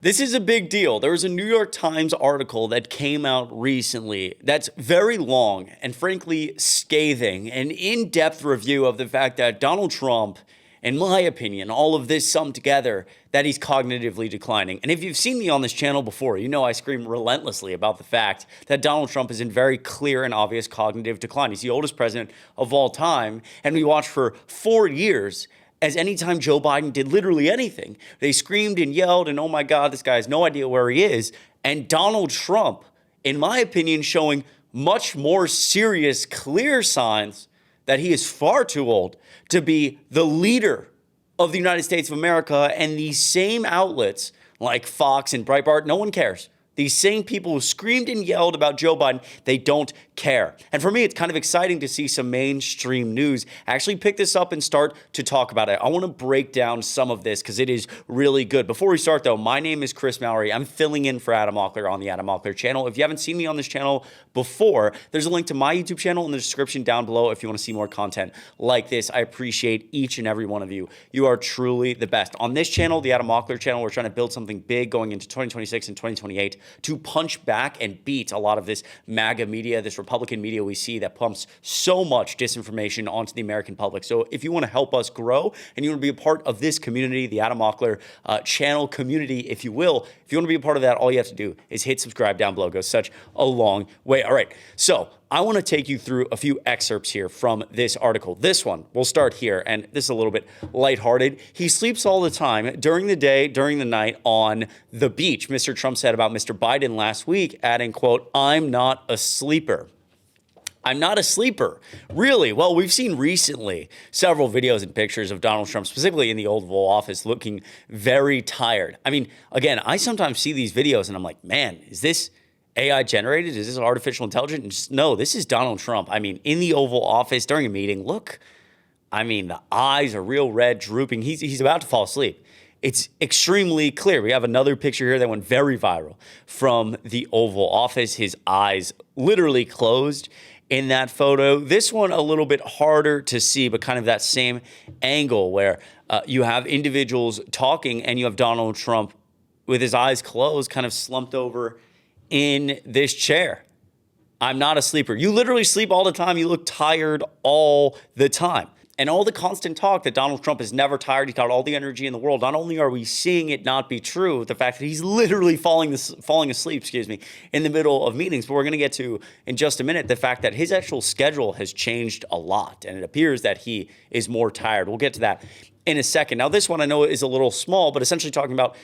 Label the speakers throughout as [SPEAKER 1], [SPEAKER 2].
[SPEAKER 1] This is a big deal. There was a New York Times article that came out recently that's very long and frankly scathing, an in-depth review of the fact that Donald Trump, in my opinion, all of this summed together, that he's cognitively declining. And if you've seen me on this channel before, you know I scream relentlessly about the fact that Donald Trump is in very clear and obvious cognitive decline. He's the oldest president of all time, and we watched for 4 years as anytime Joe Biden did literally anything, they screamed and yelled and, oh my God, this guy has no idea where he is. And Donald Trump, in my opinion, showing much more serious, clear signs that he is far too old to be the leader of the United States of America. And these same outlets like Fox and Breitbart, no one cares. These same people who screamed and yelled about Joe Biden, they don't care. And for me, it's kind of exciting to see some mainstream news actually pick this up and start to talk about it. I want to break down some of this because it is really good. Before we start, though, my name is Chris Mowrey. I'm filling in for Adam Mockler on the Adam Mockler channel. If you haven't seen me on this channel before, there's a link to my YouTube channel in the description down below if you want to see more content like this. I appreciate each and every one of you. You are truly the best. On this channel, the Adam Mockler channel, we're trying to build something big going into 2026 and 2028 to punch back and beat a lot of this MAGA media, this Republican media we see that pumps so much disinformation onto the American public. So if you want to help us grow and you want to be a part of this community, the Adam Mockler channel community, if you will, if you want to be a part of that, all you have to do is hit subscribe down below. It goes such a long way. All right, so I want to take you through a few excerpts here from this article. This one, we'll start here, and this is a little bit lighthearted. He sleeps all the time, during the day, during the night, on the beach. Mr. Trump said about Mr. Biden last week, adding, quote, "I'm not a sleeper." I'm not a sleeper. Really? Well, we've seen recently several videos and pictures of Donald Trump, specifically in the Oval Office, looking very tired. I mean, again, I sometimes see these videos and I'm like, man, is this AI generated? Is this artificial intelligence? And just, no, this is Donald Trump. I mean, in the Oval Office during a meeting, look, I mean, the eyes are real red, drooping. He's about to fall asleep. It's extremely clear. We have another picture here that went very viral from the Oval Office. His eyes literally closed in that photo. This one a little bit harder to see, but kind of that same angle where you have individuals talking and you have Donald Trump with his eyes closed, kind of slumped over in this chair. I'm not a sleeper. You literally sleep all the time. You look tired all the time. And all the constant talk that Donald Trump is never tired, he's got all the energy in the world. Not only are we seeing it not be true, the fact that he's literally falling asleep, in the middle of meetings. But we're going to get to, in just a minute, the fact that his actual schedule has changed a lot. And it appears that he is more tired. We'll get to that in a second. Now, this one I know is a little small, but essentially talking about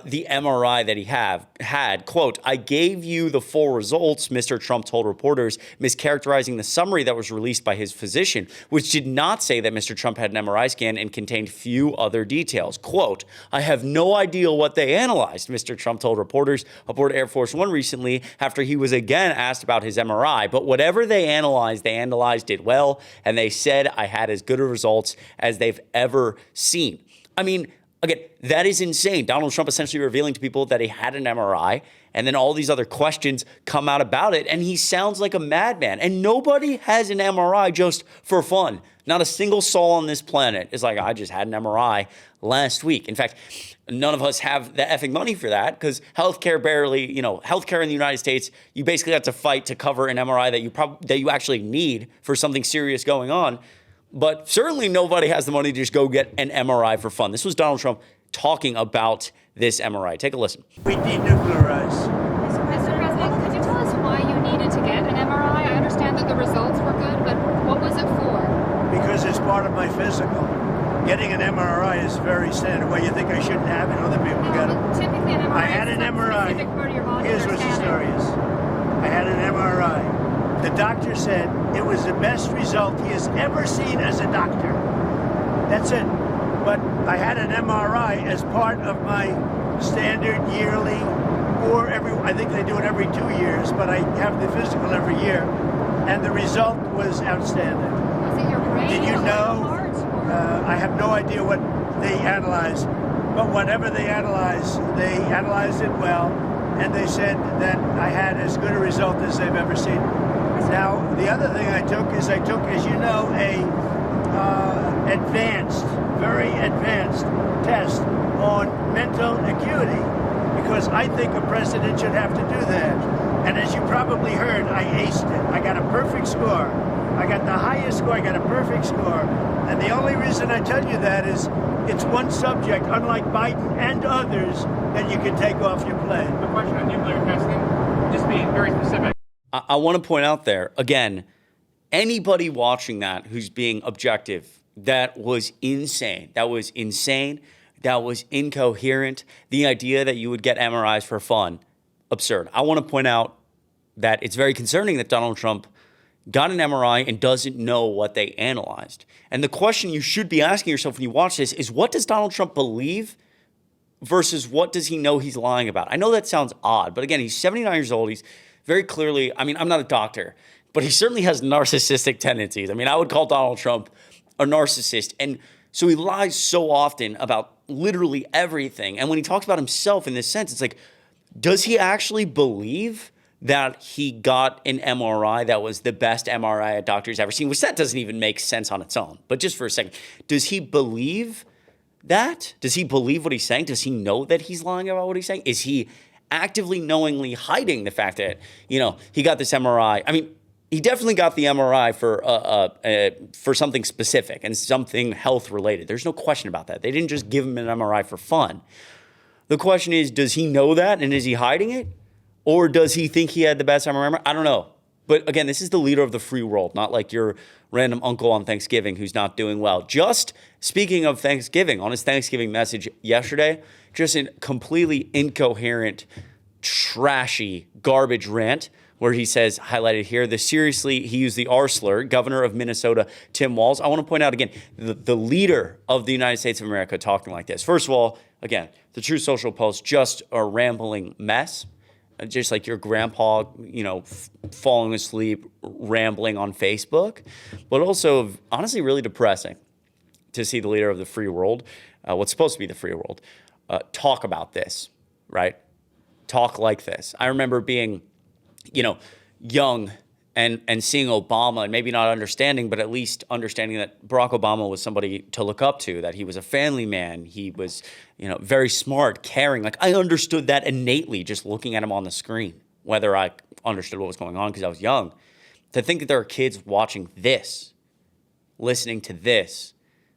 [SPEAKER 1] the MRI that he had. Quote, "I gave you the full results," Mr. Trump told reporters, mischaracterizing the summary that was released by his physician, which did not say that Mr. Trump had an MRI scan and contained few other details. Quote, "I have no idea what they analyzed," Mr. Trump told reporters aboard Air Force One recently after he was again asked about his MRI. "But whatever they analyzed it well, and they said I had as good a results as they've ever seen." I mean, again, that is insane. Donald Trump essentially revealing to people that he had an MRI, and then all these other questions come out about it, and he sounds like a madman. And nobody has an MRI just for fun. Not a single soul on this planet is like, I just had an MRI last week. In fact, none of us have the effing money for that because healthcare healthcare in the United States, you basically have to fight to cover an MRI that you actually need for something serious going on. But certainly nobody has the money to just go get an MRI for fun. This was Donald Trump talking about this MRI. Take a listen.
[SPEAKER 2] We denuclearize.
[SPEAKER 3] Mr. President, could you tell us why you needed to get an MRI? I understand that the results were good, but what was it for?
[SPEAKER 2] Because it's part of my physical. Getting an MRI is very standard. Well, you think I shouldn't have it? Other people get them.
[SPEAKER 3] Typically an MRI
[SPEAKER 2] I had an MRI.
[SPEAKER 3] Specific part of your body.
[SPEAKER 2] Here's what the story is. I had an MRI. The doctor said it was the best result he has ever seen as a doctor. That's it. But I had an MRI as part of my standard yearly, or I think they do it every 2 years, but I have the physical every year. And the result was outstanding.
[SPEAKER 3] Was it your brain?
[SPEAKER 2] Did you
[SPEAKER 3] or
[SPEAKER 2] know?
[SPEAKER 3] Heart,
[SPEAKER 2] I have no idea what they analyzed, but whatever they analyzed it well, and they said that I had as good a result as they've ever seen. Now, the other thing I took, as you know, very advanced test on mental acuity. because I think a president should have to do that. And as you probably heard, I aced it. I got a perfect score. I got the highest score. I got a perfect score. And the only reason I tell you that is it's one subject, unlike Biden and others, that you can take off your plane.
[SPEAKER 4] The question on nuclear testing, just being very specific.
[SPEAKER 1] I want to point out there, again, anybody watching that who's being objective, that was insane. That was insane. That was incoherent. The idea that you would get MRIs for fun, absurd. I want to point out that it's very concerning that Donald Trump got an MRI and doesn't know what they analyzed. And the question you should be asking yourself when you watch this is, what does Donald Trump believe versus what does he know he's lying about? I know that sounds odd, but again, he's 79 years old. He's very clearly, I mean, I'm not a doctor, but he certainly has narcissistic tendencies. I mean, I would call Donald Trump a narcissist. And so he lies so often about literally everything. And when he talks about himself in this sense, it's like, does he actually believe that he got an MRI that was the best MRI a doctor's ever seen? Which that doesn't even make sense on its own. But just for a second, does he believe that? Does he believe what he's saying? Does he know that he's lying about what he's saying? Is he actively, knowingly hiding the fact that, you know, he got this MRI? I mean, he definitely got the MRI for something specific and something health related. There's no question about that. They didn't just give him an MRI for fun. The question is, does he know that and is he hiding it? Or does he think he had the best MRI? I don't know. But again, this is the leader of the free world, not like your random uncle on Thanksgiving who's not doing well. Just speaking of Thanksgiving, on his Thanksgiving message yesterday, just a completely incoherent, trashy, garbage rant where he says, highlighted here, he used the R slur, Governor of Minnesota, Tim Walz. I want to point out again, the leader of the United States of America talking like this. First of all, again, the Truth Social post, just a rambling mess. Just like your grandpa, you know, falling asleep, rambling on Facebook. But also, honestly, really depressing to see the leader of the free world, what's supposed to be the free world, talk about this, right? Talk like this. I remember being, you know, young and seeing Obama and maybe not understanding, but at least understanding that Barack Obama was somebody to look up to, that he was a family man. He was, you know, very smart, caring. Like, I understood that innately just looking at him on the screen, whether I understood what was going on because I was young. To think that there are kids watching this, listening to this,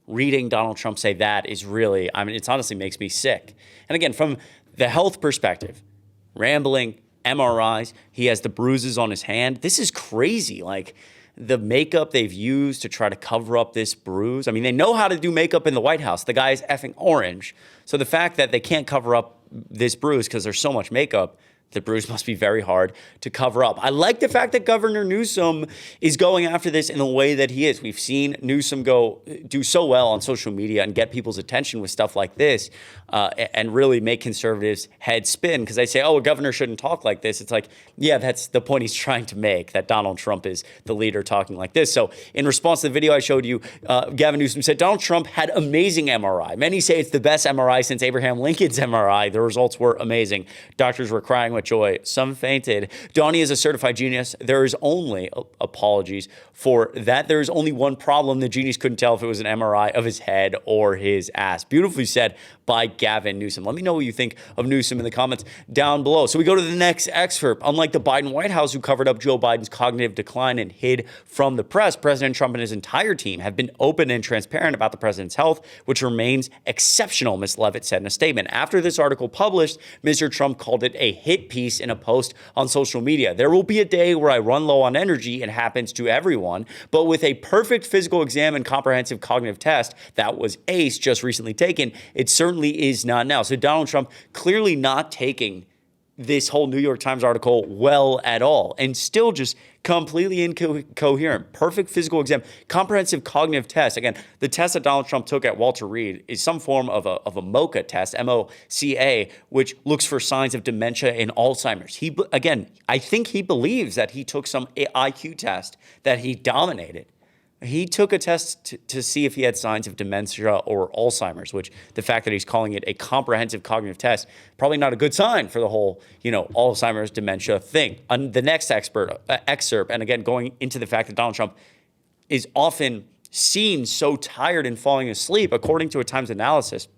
[SPEAKER 1] reading Donald Trump say that is really, I mean, it honestly makes me sick. And again, from the health perspective, rambling, MRIs, he has the bruises on his hand. This is crazy. Like, the makeup they've used to try to cover up this bruise. I mean, they know how to do makeup in the White House. The guy is effing orange. So the fact that they can't cover up this bruise because there's so much makeup, the bruise must be very hard to cover up. I like the fact that Governor Newsom is going after this in the way that he is. We've seen Newsom do so well on social media and get people's attention with stuff like this and really make conservatives' heads spin because they say, oh, a governor shouldn't talk like this. It's like, yeah, that's the point he's trying to make, that Donald Trump is the leader talking like this. So in response to the video I showed you, Gavin Newsom said Donald Trump had amazing MRI. Many say it's the best MRI since Abraham Lincoln's MRI. The results were amazing. Doctors were crying with joy. Some fainted. Donnie is a certified genius. There is only, apologies for that, there is only one problem. The genius couldn't tell if it was an MRI of his head or his ass. Beautifully said by Gavin Newsom. Let me know what you think of Newsom in the comments down below. So we go to the next excerpt. Unlike the Biden White House, who covered up Joe Biden's cognitive decline and hid from the press, President Trump and his entire team have been open and transparent about the president's health, which remains exceptional, Ms. Levitt said in a statement. After this article published, Mr. Trump called it a hit piece in a post on social media. There will be a day where I run low on energy. It happens to everyone. But with a perfect physical exam and comprehensive cognitive test that was ACE just recently taken, it certainly is not now. So Donald Trump clearly not taking this whole New York Times article well at all and still just completely incoherent. Perfect physical exam, comprehensive cognitive test. Again, the test that Donald Trump took at Walter Reed is some form of a MoCA test, M-O-C-A, which looks for signs of dementia and Alzheimer's. Again, I think he believes that he took some IQ test that he dominated. He took a test to see if he had signs of dementia or Alzheimer's, which the fact that he's calling it a comprehensive cognitive test, probably not a good sign for the whole, Alzheimer's dementia thing. On the next excerpt, and again, going into the fact that Donald Trump is often seen so tired and falling asleep, according to a Times analysis,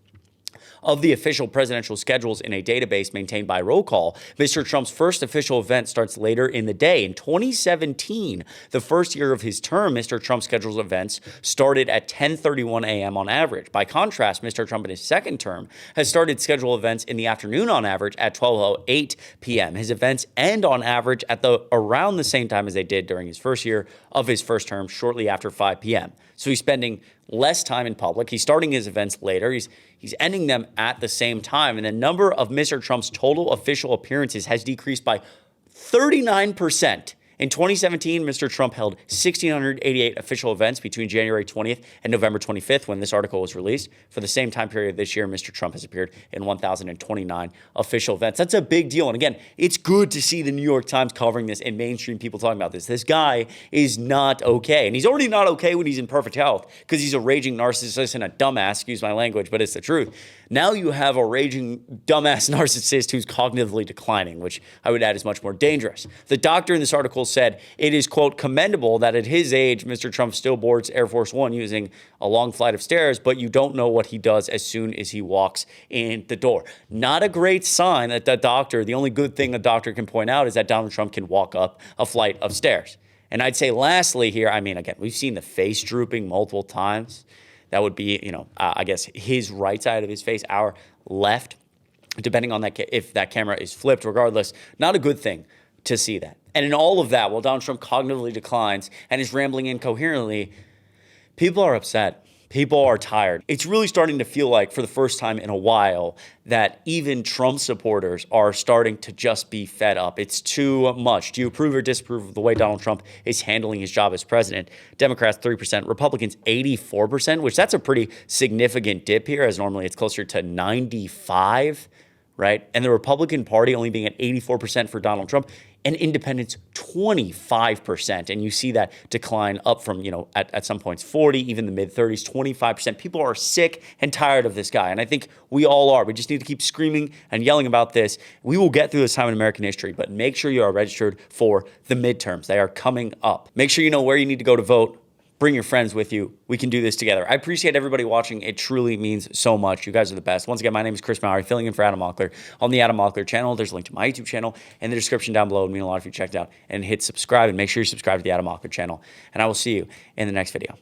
[SPEAKER 1] Of the official presidential schedules in a database maintained by roll call, Mr. Trump's first official event starts later in the day. In 2017, the first year of his term, Mr. Trump schedules events started at 10:31 a.m. on average. By contrast, Mr. Trump in his second term has started scheduled events in the afternoon on average at 12:08 p.m. His events end on average at around the same time as they did during his first year of his first term, shortly after 5 p.m. So he's spending less time in public. He's starting his events later. He's ending them at the same time. And the number of Mr. Trump's total official appearances has decreased by 39%. In 2017, Mr. Trump held 1,688 official events between January 20th and November 25th when this article was released. For the same time period this year, Mr. Trump has appeared in 1,029 official events. That's a big deal. And again, it's good to see the New York Times covering this and mainstream people talking about this. This guy is not okay. And he's already not okay when he's in perfect health because he's a raging narcissist and a dumbass, excuse my language, but it's the truth. Now you have a raging dumbass narcissist who's cognitively declining, which I would add is much more dangerous. The doctor in this article said it is, quote, commendable that at his age, Mr. Trump still boards Air Force One using a long flight of stairs, but you don't know what he does as soon as he walks in the door. Not a great sign that the only good thing a doctor can point out is that Donald Trump can walk up a flight of stairs. And I'd say lastly here, again, we've seen the face drooping multiple times. That would be, I guess his right side of his face, our left, depending on that if that camera is flipped. Regardless, not a good thing to see that. And in all of that, while Donald Trump cognitively declines and is rambling incoherently, people are upset. People are tired. It's really starting to feel like, for the first time in a while, that even Trump supporters are starting to just be fed up. It's too much. Do you approve or disapprove of the way Donald Trump is handling his job as president? Democrats, 3%. Republicans, 84%, which that's a pretty significant dip here, as normally it's closer to 95%, right? And the Republican Party only being at 84% for Donald Trump, and independents 25%. And you see that decline up from, at some points 40, even the mid 30s, 25%. People are sick and tired of this guy. And I think we all are. We just need to keep screaming and yelling about this. We will get through this time in American history, but make sure you are registered for the midterms. They are coming up. Make sure you know where you need to go to vote. Bring your friends with you. We can do this together. I appreciate everybody watching. It truly means so much. You guys are the best. Once again, my name is Chris Mowrey, filling in for Adam Mockler on the Adam Mockler channel. There's a link to my YouTube channel in the description down below. It would mean a lot if you checked out and hit subscribe, and make sure you subscribe to the Adam Mockler channel. And I will see you in the next video.